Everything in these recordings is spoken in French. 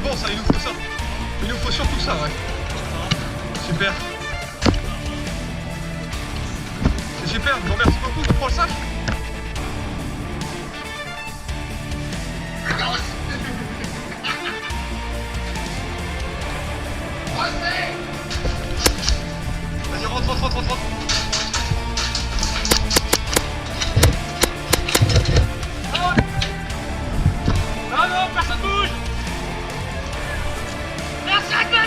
bon ça, il nous faut ça. Il nous faut surtout ça, ouais. Super. C'est super, je vous remercie beaucoup, je prends le sac. Vas-y, rentre. Non, personne bouge. Merci à toi,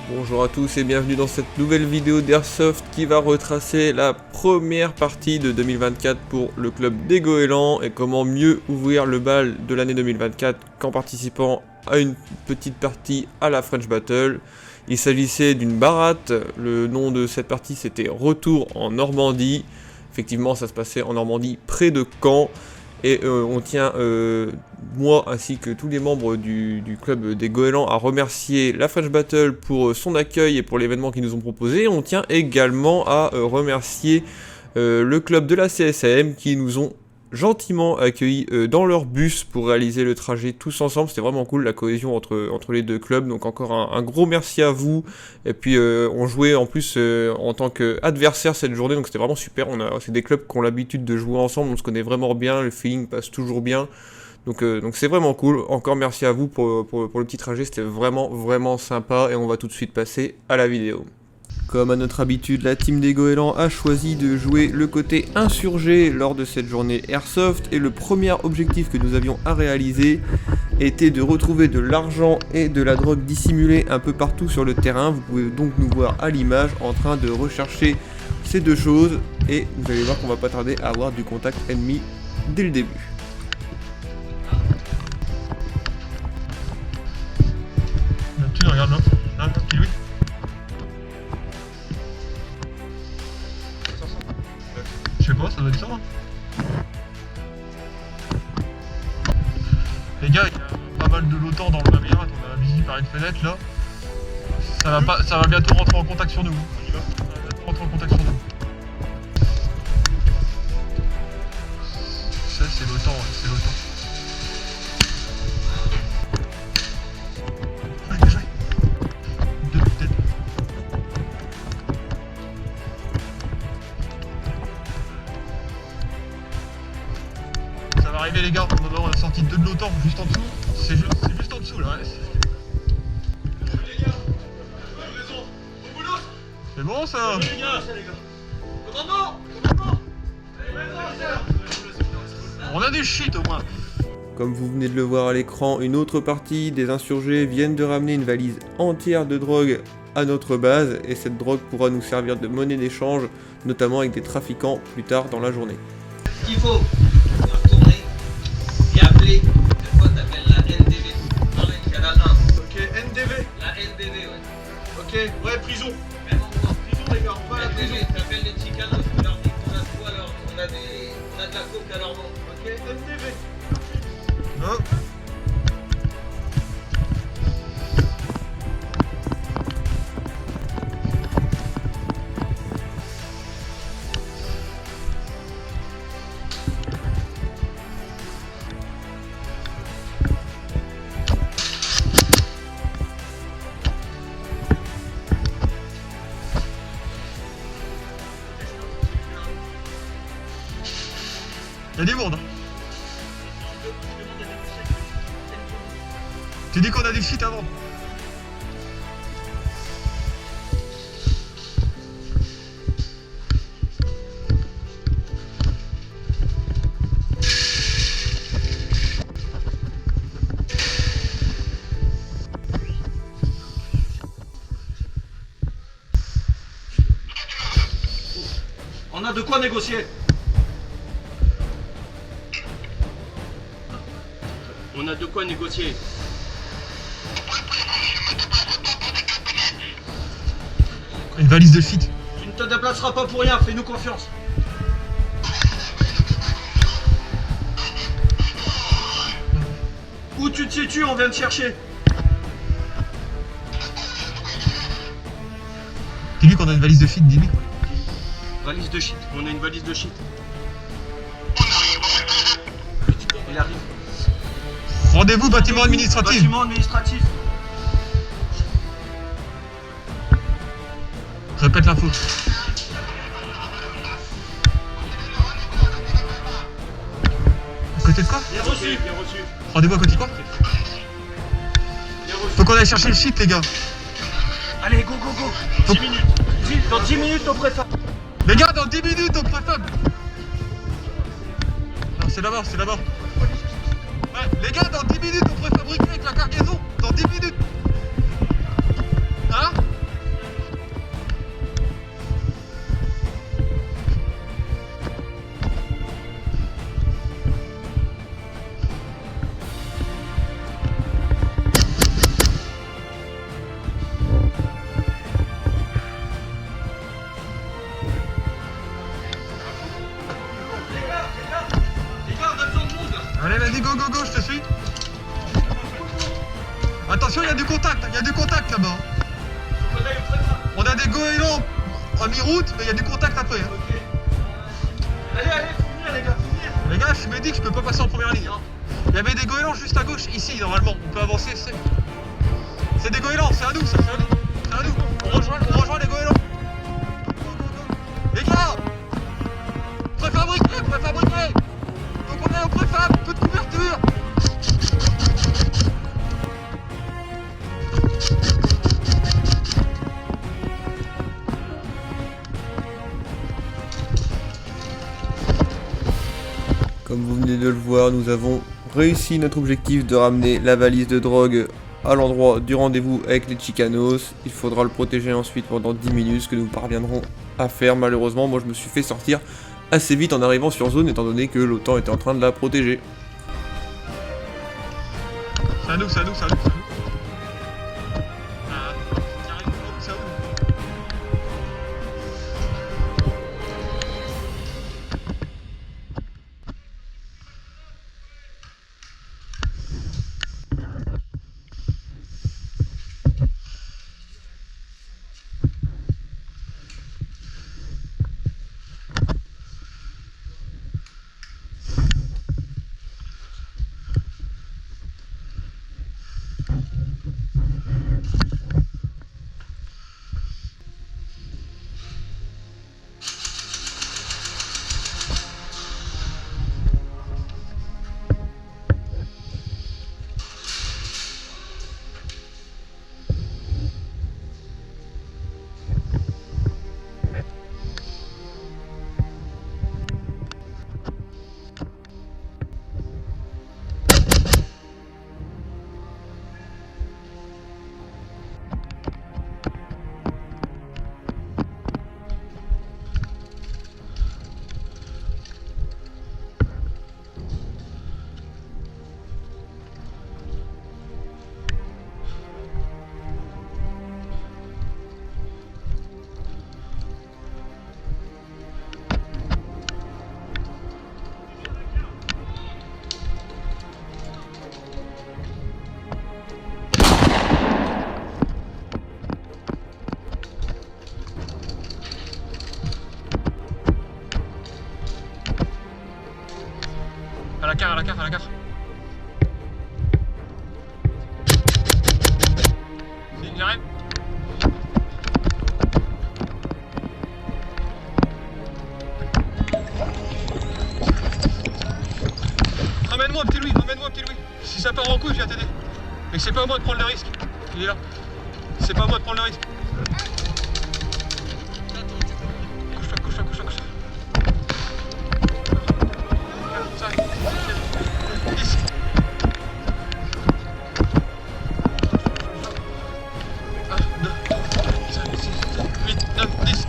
Bonjour à tous et bienvenue dans cette nouvelle vidéo d'Airsoft qui va retracer la première partie de 2024 pour le club des Goélands et comment mieux ouvrir le bal de l'année 2024 qu'en participant à une petite partie à la French Battle. Il s'agissait d'une baratte, le nom de cette partie c'était Retour en Normandie. Effectivement ça se passait en Normandie près de Caen. Et on tient, moi ainsi que tous les membres du club des Goélands, à remercier la French Battle pour son accueil et pour l'événement qu'ils nous ont proposé. On tient également à remercier le club de la CSAM qui nous ont gentiment accueillis dans leur bus pour réaliser le trajet tous ensemble. C'était vraiment cool la cohésion entre les deux clubs, donc encore un gros merci à vous. Et puis on jouait en plus en tant qu'adversaire cette journée, donc c'était vraiment super. C'est des clubs qui ont l'habitude de jouer ensemble, on se connaît vraiment bien, le feeling passe toujours bien. Donc c'est vraiment cool. Encore merci à vous pour le petit trajet, c'était vraiment sympa et on va tout de suite passer à la vidéo. Comme à notre habitude, la team des Goélands a choisi de jouer le côté insurgé lors de cette journée Airsoft et le premier objectif que nous avions à réaliser était de retrouver de l'argent et de la drogue dissimulée un peu partout sur le terrain. Vous pouvez donc nous voir à l'image en train de rechercher ces deux choses et vous allez voir qu'on va pas tarder à avoir du contact ennemi dès le début. Tu regardes là, Kiwi. Je sais pas, ça doit être ça. Les gars, il y a pas mal de l'OTAN dans le labyrinthe, on a visité par une fenêtre là. Ça va bientôt rentrer en contact sur nous. On y va. Ça va bientôt rentrer en contact sur nous. Ça c'est l'OTAN, ouais, c'est l'OTAN. Arrivé les gars, on a sorti deux de l'OTAN juste en dessous. C'est juste en dessous là. Ouais. Les gars, raison. Au boulot. C'est bon ça. Les gars. Commandant. On a du shit au moins. Comme vous venez de le voir à l'écran, une autre partie des insurgés viennent de ramener une valise entière de drogue à notre base et cette drogue pourra nous servir de monnaie d'échange, notamment avec des trafiquants plus tard dans la journée. Ce qu'il faut, et appeler, cette fois t'appelles la NDV, dans le canal 1. Ok, NDV. La NDV, ouais. Ok, ouais, prison. Même en temps. Prison les gars, on va à la prison. NDV, t'appelles les chicanos, tu leur dis qu'on a quoi alors, on a de la coke à leur nom. Ok, NDV. Hop. Il y a des mondes. Tu dis qu'on a des shit avant. On a de quoi négocier. On a de quoi négocier. Une valise de shit. Tu ne te déplaceras pas pour rien, fais-nous confiance. Où tu te situes, on vient te chercher. Dis-lui qu'on a une valise de shit, dis-lui. Valise de shit. On a une valise de shit. Il arrive. Rendez-vous bâtiment administratif. Bâtiment administratif. Répète l'info. À côté de quoi? Bien reçu. Bien reçu. Rendez-vous à côté de quoi? Faut qu'on aille chercher le shit, les gars. Allez, go, go, go. 10 minutes. Dans 10 minutes au préfet. Les gars, dans 10 minutes au préfab. Non, c'est là-bas, c'est là-bas. Ouais, les gars, dans 10 minutes on préfabriqué avec la cargaison. Dans 10 minutes. Hein? Les gars, on a besoin de monde là. Allez, vas-y, go, go, go, je te suis. Attention, il y a du contact là-bas. Faut qu'on aille au préfet. On a des goélands à mi-route, mais il y a du contact après. Hein. Ok. Allez, allez, faut venir les gars, faut venir. Les gars, je me dis que je peux pas passer en première ligne. Hein. Il y avait des goélands juste à gauche, ici, normalement. On peut avancer, c'est des goélands, c'est à nous, ça, c'est à nous. C'est à nous. On rejoint les goélands. Les gars, préfabriqué. Faut qu'on aille au préfab, peu de couverture. Comme vous venez de le voir, nous avons réussi notre objectif de ramener la valise de drogue à l'endroit du rendez-vous avec les Chicanos. Il faudra le protéger ensuite pendant 10 minutes, ce que nous parviendrons à faire. Malheureusement, moi je me suis fait sortir assez vite en arrivant sur zone, étant donné que l'OTAN était en train de la protéger. C'est à nous. Ah, carrément, c'est à nous. À la carte. Il arrive. Ramène-moi petit Louis. Si ça part en couille, je viens t'aider. Mais c'est pas à moi de prendre le risque. Il est là. C'est pas à moi de prendre le risque. Couche-toi. Ça. 10. 1, 2, 3, 4, 5, 6, 7, 8, 9, 10.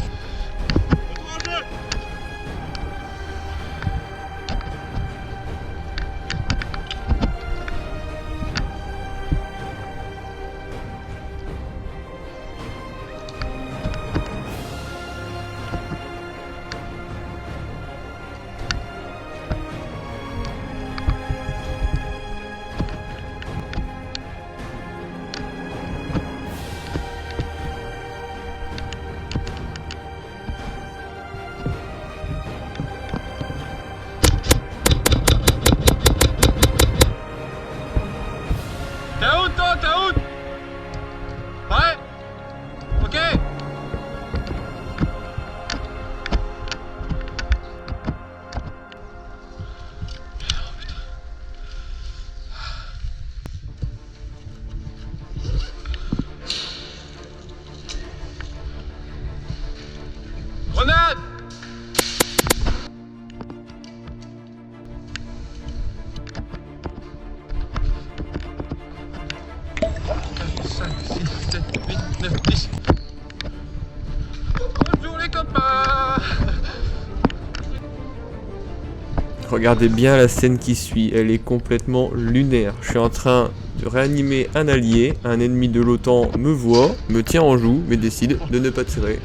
7, 8, 9, 10. Bonjour les copains. Regardez bien la scène qui suit, elle est complètement lunaire. Je suis en train de réanimer un allié, un ennemi de l'OTAN me voit, me tient en joue, mais décide de ne pas tirer.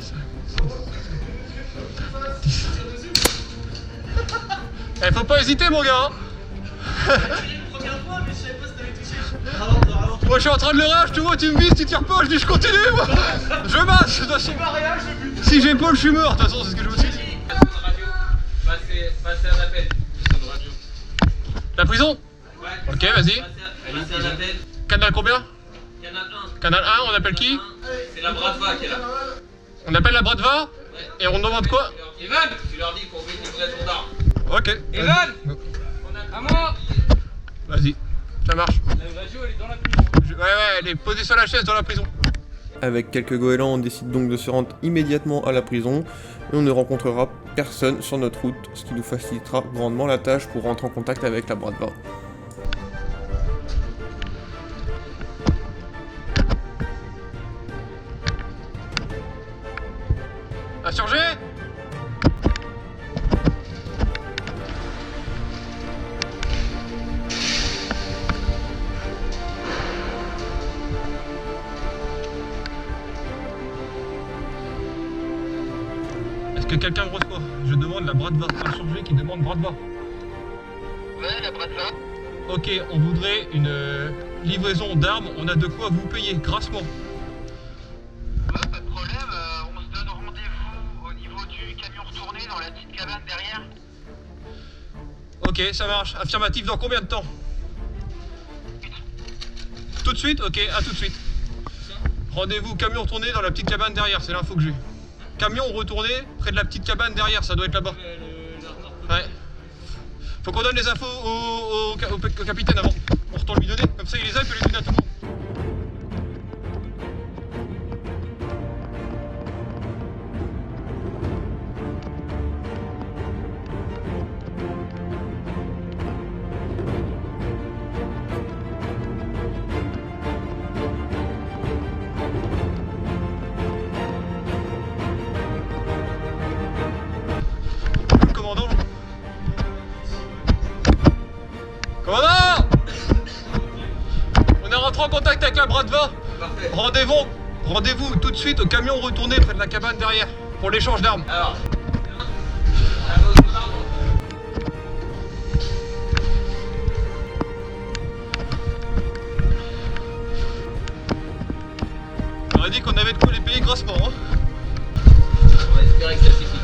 Eh, faut pas hésiter mon gars. Moi je suis en train de le rush, tu vois, tu me vises, tu tires pas, je dis je continue moi. Je masse, de toute façon. Si j'ai pas, je suis mort, de toute façon, c'est ce que je me suis dit. Passez un appel. La prison? Ouais. Ok, vas-y. Passez un appel. Canal combien? Canal 1. Canal 1, on appelle qui? C'est la Bradva qui est là. On appelle la Bradva? Et on demande quoi? Evan, tu leur dis qu'on veut une livraison d'armes. Ok. Evan, à moi. Vas-y, ça marche. La radio, elle est dans la prison. Ouais, elle est posée sur la chaise dans la prison. Avec quelques goélands, on décide donc de se rendre immédiatement à la prison et on ne rencontrera personne sur notre route, ce qui nous facilitera grandement la tâche pour rentrer en contact avec la Bradva. Insurgé? Est-ce que quelqu'un me reçoit? Je demande la Bradva. Insurgé qui demande Bradva. Ouais, la Bradva. Ok, on voudrait une livraison d'armes. On a de quoi vous payer grassement. Ouais, pas de problème. On se donne rendez-vous au niveau du camion retourné dans la petite cabane derrière. Ok, ça marche. Affirmatif, dans combien de temps? Tout de suite? Ok, à tout de suite. Rendez-vous camion retourné dans la petite cabane derrière, c'est l'info que j'ai. Camion retourné près de la petite cabane derrière, ça doit être là-bas. Ouais. Faut qu'on donne les infos au capitaine avant. On retourne lui donner, comme ça il les a, il peut les donner à tout le monde. Commandant! Commandant! On est rentré en contact avec la Bradva. Parfait. Rendez-vous tout de suite au camion retourné près de la cabane derrière pour l'échange d'armes. Alors. À vos ordres. On aurait dit qu'on avait de quoi les payer grassement. Hein. On va espérer que ça suffit.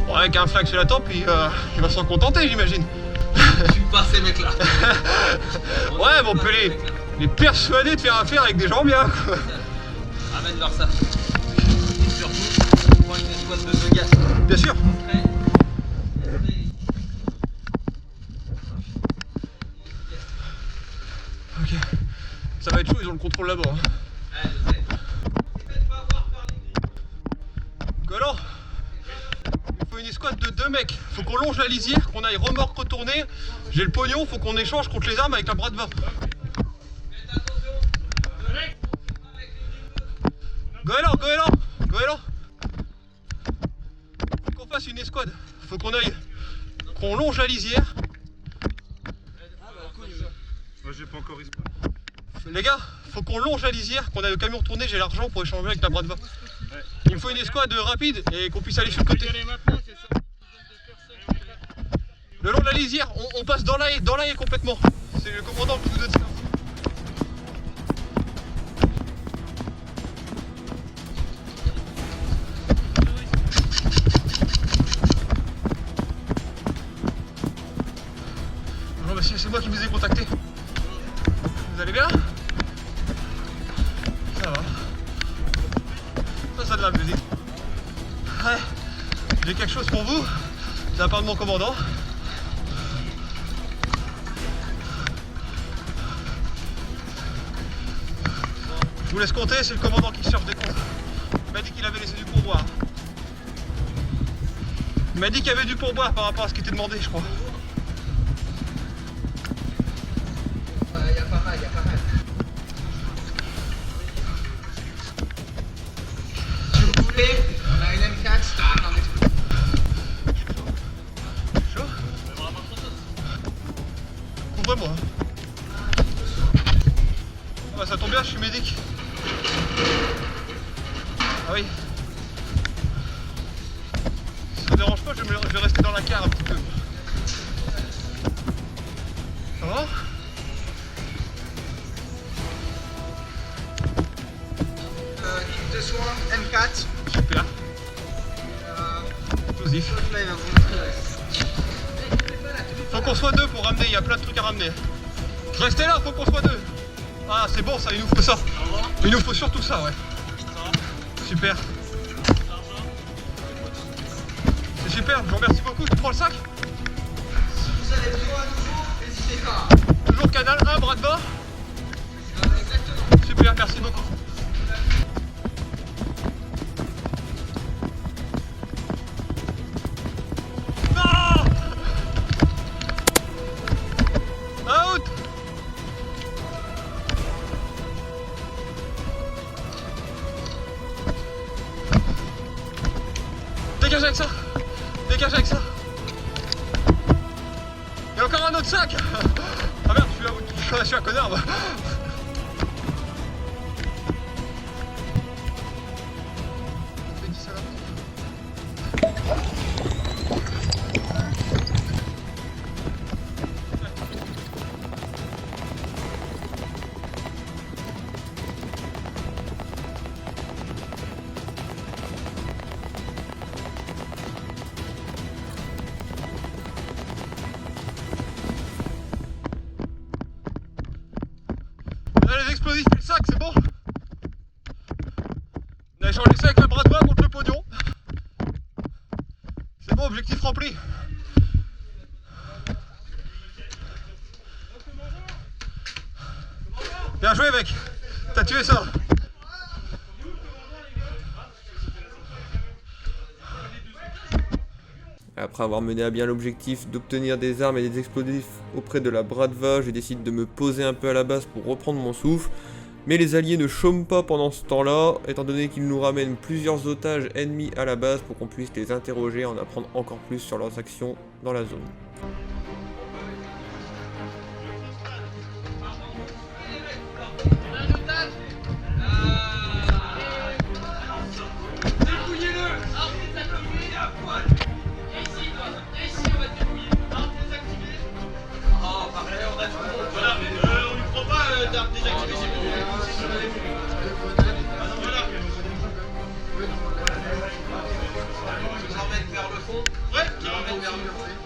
Bon, avec un flag sur la tempe, il va s'en contenter, j'imagine. Je suis pas ces mecs-là. Ouais, mais on peut les persuader de faire affaire avec des gens bien, quoi. Ramène-leur ça. Et surtout, prends une escouade de 2 gars. Bien sûr. Prêt. Ok. Ça va être chaud, ils ont le contrôle là-bas. Hein. Ouais, je sais. Faites pas voir par les grilles. Collant. Il faut une escouade de 2 mecs. Faut qu'on longe la lisière, qu'on aille remorque retourner. J'ai le pognon, faut qu'on échange contre les armes avec la Bradva. Faites attention. Goéland. Faut qu'on fasse une escouade. Faut qu'on aille, qu'on longe la lisière. Moi j'ai pas encore risqué. Les gars, faut qu'on longe la lisière, qu'on aille le camion retourné, j'ai l'argent pour échanger avec la Bradva. Il me faut une escouade rapide et qu'on puisse aller sur le côté. Le long de la lisière, on passe dans l'ail complètement. C'est le commandant qui nous donne ça. Non, monsieur, c'est moi qui vous ai contacté. Vous allez bien? Ça va. Ça de la musique. Ouais. J'ai quelque chose pour vous, de la part de mon commandant. Je vous laisse compter, c'est le commandant qui cherche des comptes. Il m'a dit qu'il avait laissé du pourboire. Il m'a dit qu'il y avait du pourboire par rapport à ce qui était demandé, je crois. Il y a pas mal. contre moi. Ah bah ça tombe bien, je suis médic. Ah oui. Si ça vous dérange pas, je vais rester dans la carte un petit peu. Ça va? Kit de soins M4. Super. Explosif. Là, il va vous montrer le reste. Faut qu'on soit deux pour ramener, il y a plein de trucs à ramener. Restez là, faut qu'on soit deux. Ah c'est bon ça, il nous faut ça. Il nous faut surtout ça, ouais. Super. C'est super, je vous remercie beaucoup. Tu prends le sac? Si vous avez besoin à nouveau, n'hésitez pas. Toujours canal 1, bras de bas. Exactement. Super, merci beaucoup. Non! Out! Dégage avec ça! Dégage avec ça! Il y a encore un autre sac! Ah merde, je suis un connard moi! On a les explosifs et le sac, c'est bon. On a échangé ça avec le bras de main contre le pognon. C'est bon, objectif rempli. Bien joué mec, t'as tué ça. Après avoir mené à bien l'objectif d'obtenir des armes et des explosifs auprès de la Bratva, je décide de me poser un peu à la base pour reprendre mon souffle. Mais les alliés ne chôment pas pendant ce temps-là, étant donné qu'ils nous ramènent plusieurs otages ennemis à la base pour qu'on puisse les interroger et en apprendre encore plus sur leurs actions dans la zone.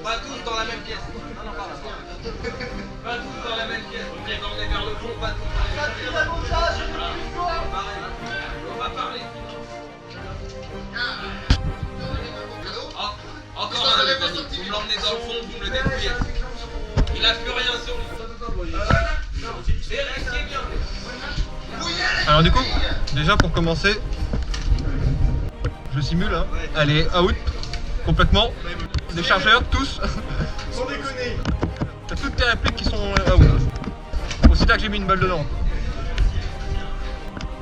Pas tous dans la même pièce. Non, non, pas tous dans la même pièce. Ok, donc on est vers le fond, pas tous dans la même pièce. On va parler. Oh, encore un, les amis. Vous me l'emmenez dans le fond, vous me le dépouillez. Il a plus rien sur lui. Vérifiez bien. Alors du coup, déjà pour commencer, je simule, hein. Allez, out, complètement. Les chargeurs, tous. Sans déconner. T'as toutes tes répliques qui sont out. Aussi là que j'ai mis une balle dedans.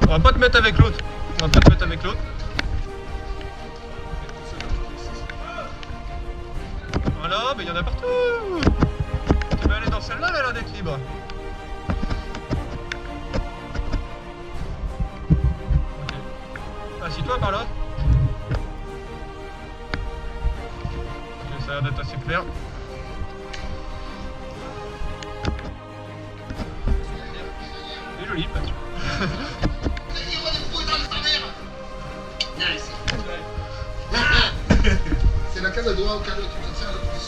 On va pas te mettre avec l'autre. On va pas te mettre avec l'autre. Voilà, mais il y en a partout. Tu vas aller dans celle-là, elle a l'air d'être libre. Assis-toi par là. Ok, ça a l'air d'être assez clair. C'est joli, pas sûr. C'est la case à doigts au cas où tu te tiens le plus.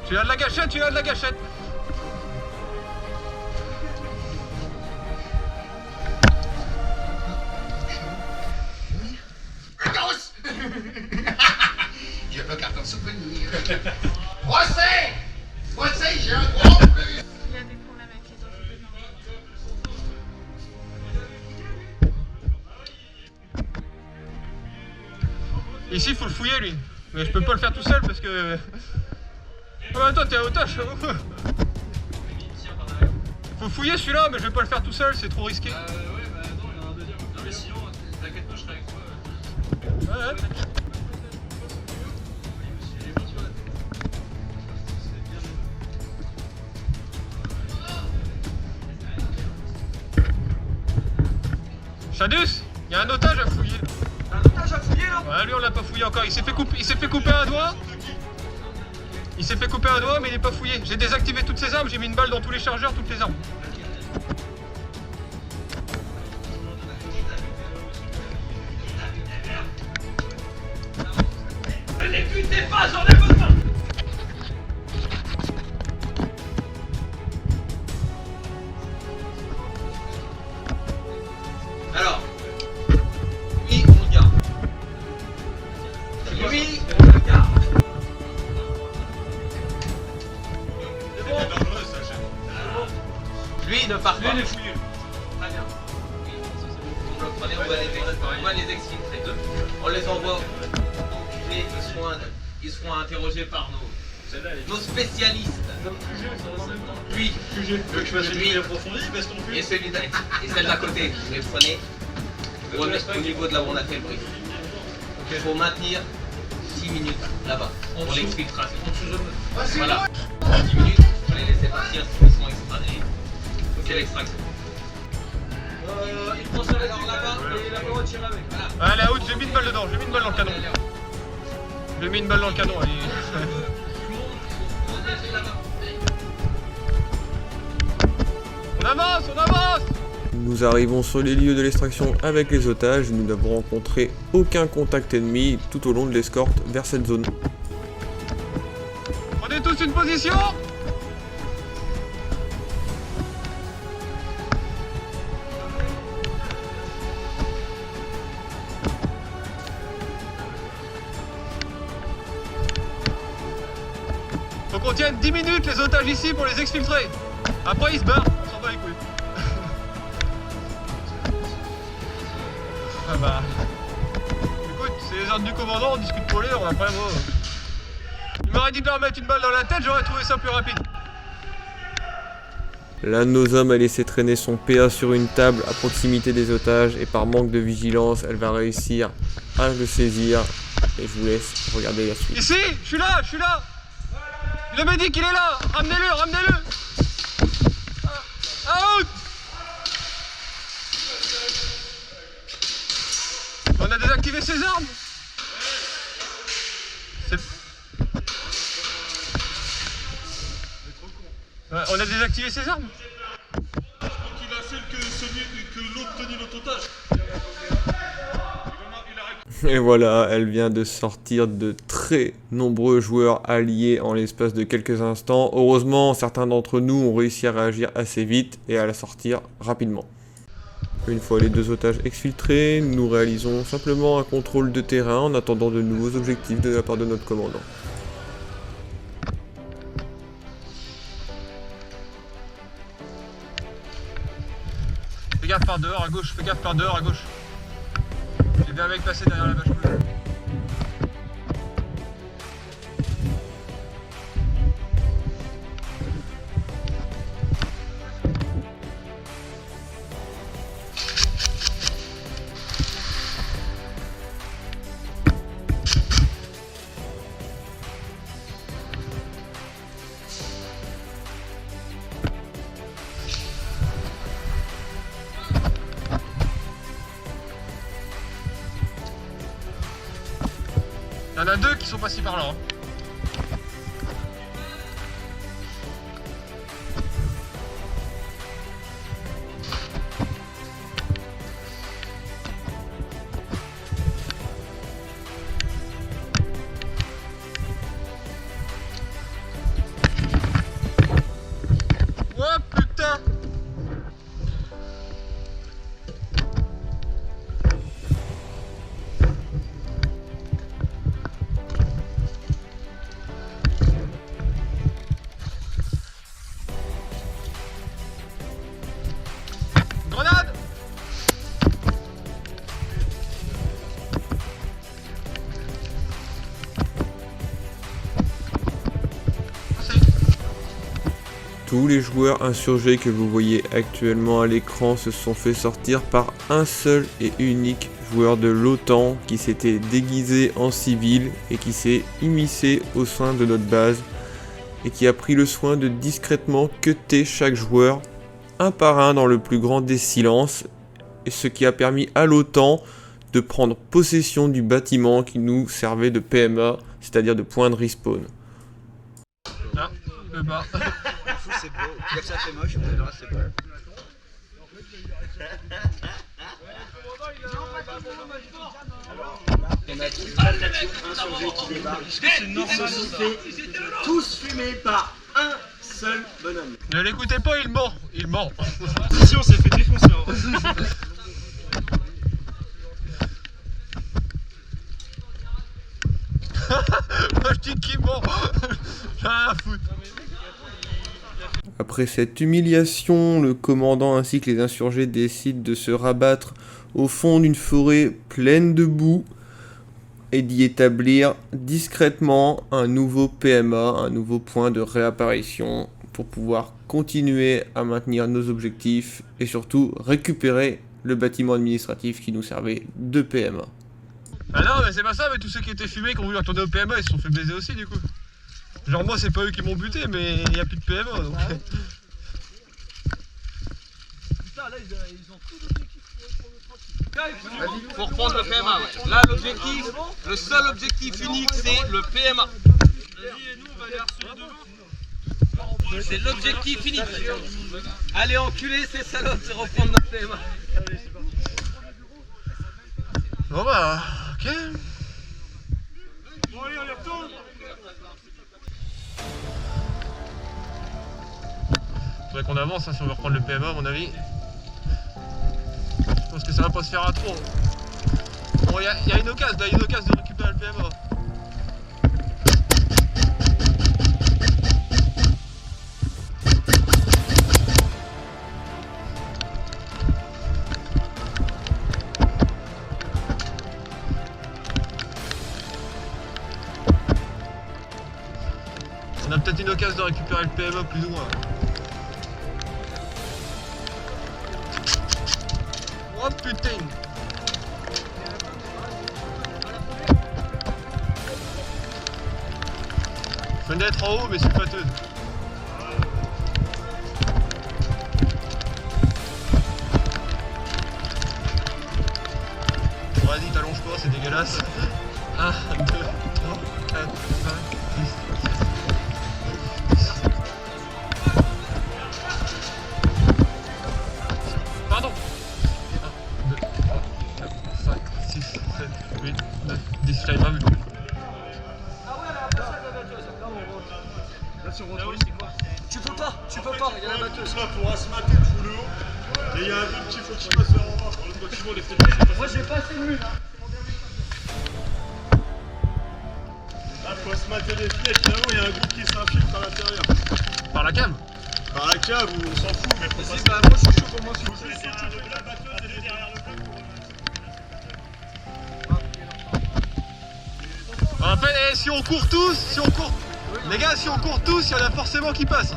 Tu as de la gâchette, tu as de la gâchette. J'ai le carton souvenir. Procès, j'ai un grand plus. Il y a des problèmes avec les autres. Ici, il faut le fouiller, lui. Mais je peux pas le faire tout seul parce que... Oh, mais toi, t'es à otage. Faut fouiller celui-là, mais je vais pas le faire tout seul, c'est trop risqué. Ouais, bah attends, il y en a un deuxième. Non, mais sinon, t'inquiète pas, je serai avec toi. Ouais, t'inquiète. Chadus, il y a un otage à fouiller. Un otage à fouiller là? Ouais, lui on l'a pas fouillé encore, il s'est fait couper un doigt. Il s'est fait couper un doigt mais il est pas fouillé. J'ai désactivé toutes ses armes, j'ai mis une balle dans tous les chargeurs, toutes les armes. Les putes des pas, j'en ai besoin! Alors, lui, on le garde. Lui, on le garde. C'est bon. Lui, ne part pas. Lui, il est fouillé. Très bien. Vous le prenez, on va les exfiltrer. On les envoie. Et ils seront interrogés par nos spécialistes. Lui, que je fasse une nuit approfondie, baisse ton cul. et celui et celle d'à côté, vous les prenez au niveau de là où on a fait le brief. Il faut maintenir 10 minutes là-bas pour l'exfiltration. Voilà. 10 minutes, il faut les laisser partir s'ils sont extradés. C'est l'extraction. Il prend ça alors là-bas et il a pas retiré avec. Ah la haute, j'ai mis une balle dedans, j'ai mis une balle dans le canon. J'ai mis une balle dans le canon. On avance, on avance. Nous arrivons sur les lieux de l'extraction avec les otages, nous n'avons rencontré aucun contact ennemi tout au long de l'escorte vers cette zone. Prenez tous une position. Faut qu'on tienne 10 minutes les otages ici pour les exfiltrer. Après ils se barrent, on s'en bat les couilles. Ah bah... Écoute, c'est les ordres du commandant, on discute pour l'air, après moi... Il m'aurait dit de leur mettre une balle dans la tête, j'aurais trouvé ça plus rapide. L'un de nos hommes a laissé traîner son PA sur une table à proximité des otages et par manque de vigilance, elle va réussir à le saisir. Et je vous laisse regarder la suite. Ici, je suis là. Le médic il est là, ramenez-le. Out. On a désactivé ses armes. Ouais, on a désactivé ses armes. Il a fait que l'autre tenait notre otage. Et voilà, elle vient de sortir de très nombreux joueurs alliés en l'espace de quelques instants. Heureusement, certains d'entre nous ont réussi à réagir assez vite et à la sortir rapidement. Une fois les deux otages exfiltrés, nous réalisons simplement un contrôle de terrain en attendant de nouveaux objectifs de la part de notre commandant. Fais gaffe par dehors à gauche, J'ai vu un mec passer derrière la vache bleue. Il y en a deux qui sont passés par là. Hein. Oh putain! Grenade! Tous les joueurs insurgés que vous voyez actuellement à l'écran se sont fait sortir par un seul et unique joueur de l'OTAN qui s'était déguisé en civil et qui s'est immiscé au sein de notre base et qui a pris le soin de discrètement cutter chaque joueur un par un dans le plus grand des silences et ce qui a permis à l'OTAN de prendre possession du bâtiment qui nous servait de PMA, c'est-à-dire de point de respawn. Ah, le bas. C'est beau. Comme ça c'est moche, mais le reste c'est beau. On a un survie qui débarque. Ils se sont fait tous fumés par un seul bonhomme. Ne l'écoutez pas, il ment. Il ment. Si on s'est fait défoncer. Hein. Moi je dis qu'il ment. J'ai rien à foutre. Après cette humiliation, le commandant ainsi que les insurgés décident de se rabattre au fond d'une forêt pleine de boue et d'y établir discrètement un nouveau PMA, un nouveau point de réapparition pour pouvoir continuer à maintenir nos objectifs et surtout récupérer le bâtiment administratif qui nous servait de PMA. Ah non, mais c'est pas ça, mais tous ceux qui étaient fumés, qui ont voulu retourner au PMA, ils se sont fait baiser aussi du coup. Genre moi c'est pas eux qui m'ont buté, mais il n'y a plus de PMA donc... Putain, là ils ont tout l'objectif pour reprendre le PMA. Ouais. Là l'objectif, le seul objectif unique c'est le PMA. C'est l'objectif unique. Allez enculer ces salopes, c'est reprendre notre PMA. Bon bah, ok. Bon allez, on y retourne. Faudrait qu'on avance hein, si on veut reprendre le PMA à mon avis. Je pense que ça va pas se faire à trop. Bon, il y a une occasion de récupérer le PMA. On a peut-être une occasion de récupérer le PMA plus ou moins. Oh putain! Fenêtre en haut mais c'est pâteuse. Bon, vas-y t'allonges pas, c'est dégueulasse. 1, 2, 3, 4, 5, 6. Pardon! 1, 2, 3, 4, 5, 6, 7, 8, 9, 10, je t'avais pas vu. Tu peux pas, il y a la batteuse. Là pour asmater tout le haut. Et il y a un autre qui faut qu'il passe vers en bas. Le bâtiment les fait. Moi j'ai pas assez de mue là. Là faut asmater les fenêtres là-haut, il y a un groupe qui s'infiltre à l'intérieur. Par la cam? Par la cave où on s'en fout, mais faut passer. Bah moi je suis chaud pour moi si vous Juste surtout la batteuse elle est derrière le bloc. En fait, si on court tous, les gars, si on court tous, il y en a forcément qui passent.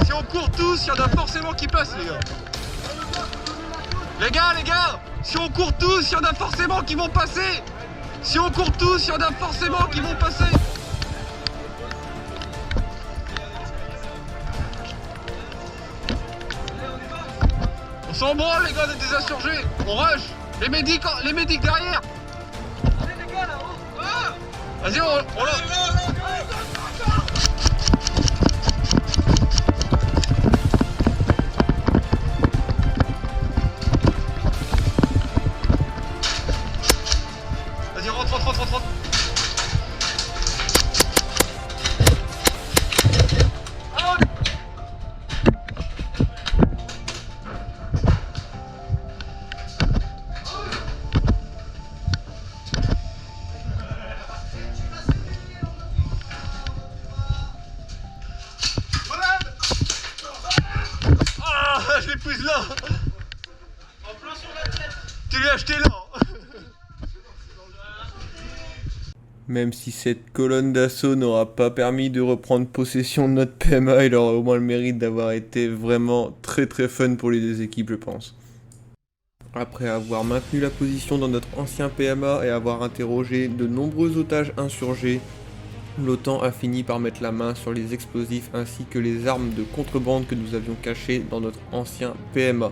Si on court tous, il y en a forcément qui passent, les gars. Les gars, si on court tous, il y en a forcément qui vont passer. Si on court tous, il y en a forcément qui vont passer. On s'en branle, les gars, on est des insurgés. On rush. Les médics derrière. Vas-y, on l'a. Vas-y, rentre. Je l'ai prise là. En plein sur la tête. Tu l'as acheté là. Même si cette colonne d'assaut n'aura pas permis de reprendre possession de notre PMA, il aura au moins le mérite d'avoir été vraiment très fun pour les deux équipes, je pense. Après avoir maintenu la position dans notre ancien PMA et avoir interrogé de nombreux otages insurgés, l'OTAN a fini par mettre la main sur les explosifs ainsi que les armes de contrebande que nous avions cachées dans notre ancien PMA.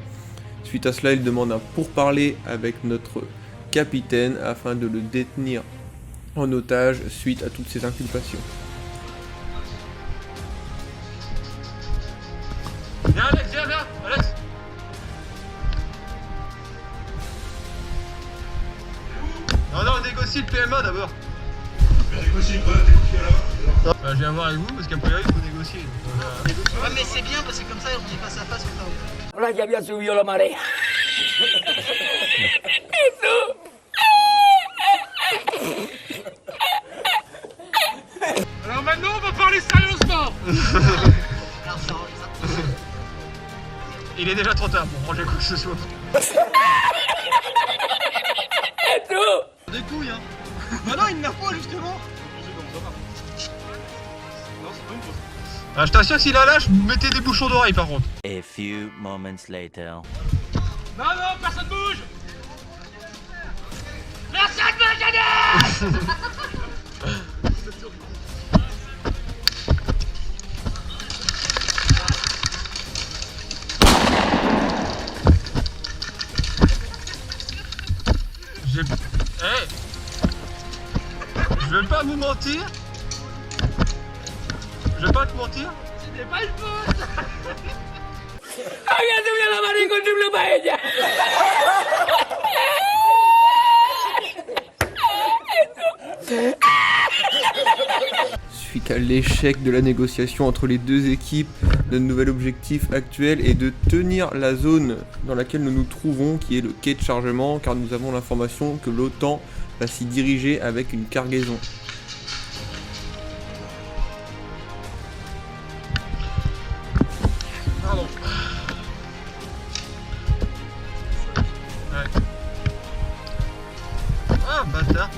Suite à cela, il demande un pourparler avec notre capitaine afin de le détenir en otage suite à toutes ces inculpations. Viens Alex, viens, Alex. Non, on négocie le PMA d'abord. Mais négocie quoi? T'es confié là-bas? Bah, je viens voir avec vous parce qu'à priori il faut négocier. Ouais, mais c'est bien parce que comme ça on est face à face au cas où. Hola, ya había subido la marea. Alors maintenant, on va parler sérieusement. Alors ça, Il est déjà trop tard pour ranger quoi que ce soit. des couilles, hein. Bah non, il me la faut justement. Ah, je t'assure que s'il la lâche, mettez des bouchons d'oreille par contre. A few moments later. Non, personne bouge. Personne bouge, J'ai... Hey, je vais pas vous mentir. Je vais pas te mentir. C'était pas une faute. Había subido la marea y encontré una paella. Suite à l'échec de la négociation entre les deux équipes, notre nouvel objectif actuel est de tenir la zone dans laquelle nous nous trouvons, qui est le quai de chargement, car nous avons l'information que l'OTAN va s'y diriger avec une cargaison. Pardon. Ouais. Ah, bâtard.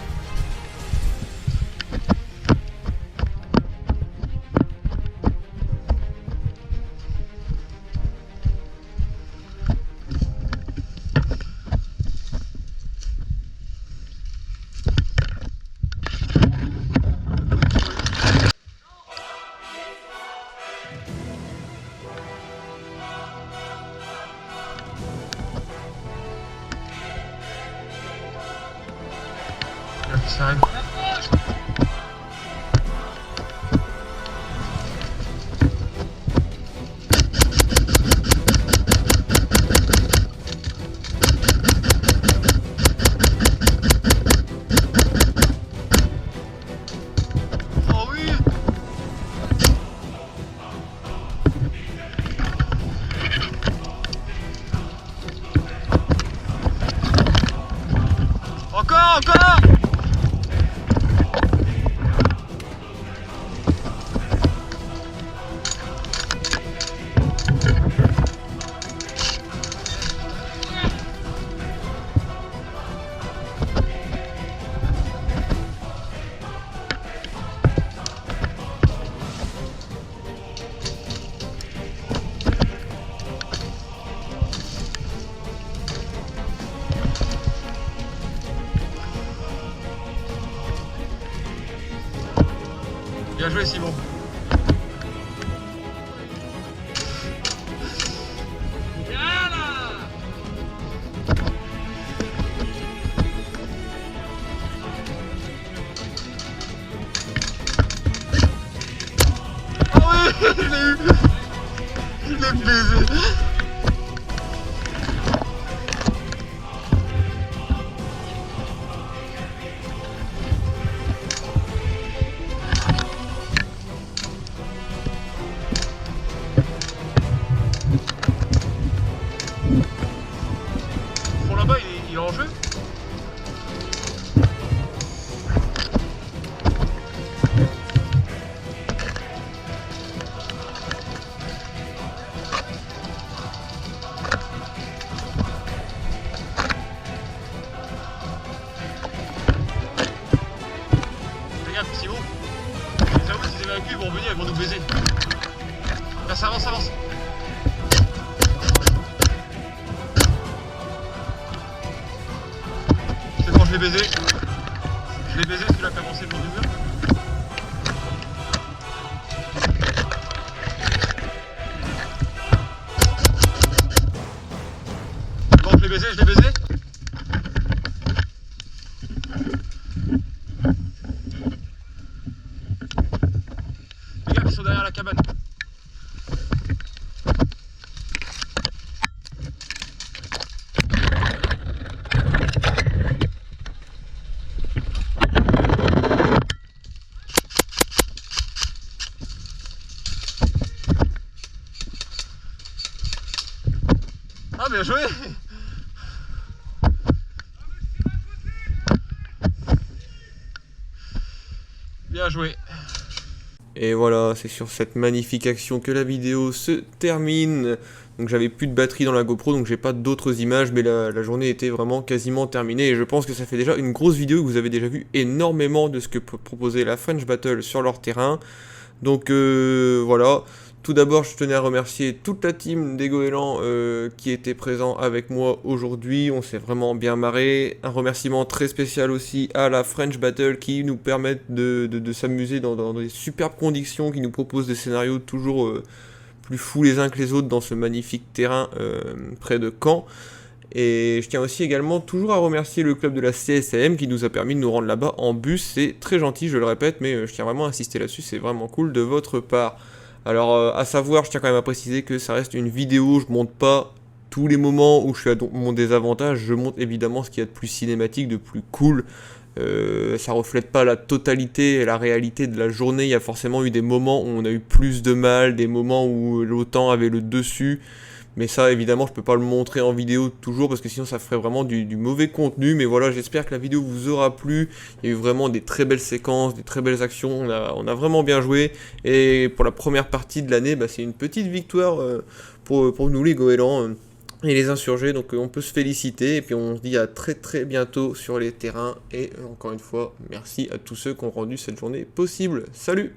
Ça arrive. Oh oui. Encore. Bien joué Simon. Ah oui, je l'ai eu. Je l'ai baisé. Pour là-bas, il est en jeu. Regarde, c'est bon. Les Aouls, ils évacuent, ils vont revenir, ils vont nous baiser. Là, ça avance. C'est bon, je l'ai baisé. Je l'ai baisé parce qu'il a fait avancer le long du mur. sont derrière la cabane. Ah, bien joué! Bien joué. Et voilà, c'est sur cette magnifique action que la vidéo se termine. Donc j'avais plus de batterie dans la GoPro, donc j'ai pas d'autres images, mais la journée était vraiment quasiment terminée. Et je pense que ça fait déjà une grosse vidéo, que vous avez déjà vu énormément de ce que peut proposer la French Battle sur leur terrain. Donc voilà. Tout d'abord, je tenais à remercier toute la team des Goélands qui était présent avec moi aujourd'hui. On s'est vraiment bien marré. Un remerciement très spécial aussi à la French Battle qui nous permettent de s'amuser dans des superbes conditions, qui nous proposent des scénarios toujours plus fous les uns que les autres dans ce magnifique terrain près de Caen. Et je tiens aussi également toujours à remercier le club de la CSAM qui nous a permis de nous rendre là-bas en bus. C'est très gentil, je le répète, mais je tiens vraiment à insister là-dessus, c'est vraiment cool de votre part. Alors, à savoir, je tiens quand même à préciser que ça reste une vidéo, je monte pas tous les moments où je suis à mon désavantage, je monte évidemment ce qu'il y a de plus cinématique, de plus cool. Ça reflète pas la totalité et la réalité de la journée, il y a forcément eu des moments où on a eu plus de mal, des moments où l'OTAN avait le dessus. Mais ça, évidemment, je peux pas le montrer en vidéo toujours parce que sinon ça ferait vraiment du mauvais contenu. Mais voilà, j'espère que la vidéo vous aura plu. Il y a eu vraiment des très belles séquences, des très belles actions. On a vraiment bien joué. Et pour la première partie de l'année, c'est une petite victoire pour nous les Goélands et les insurgés. Donc on peut se féliciter. Et puis on se dit à très très bientôt sur les terrains. Et encore une fois, merci à tous ceux qui ont rendu cette journée possible. Salut!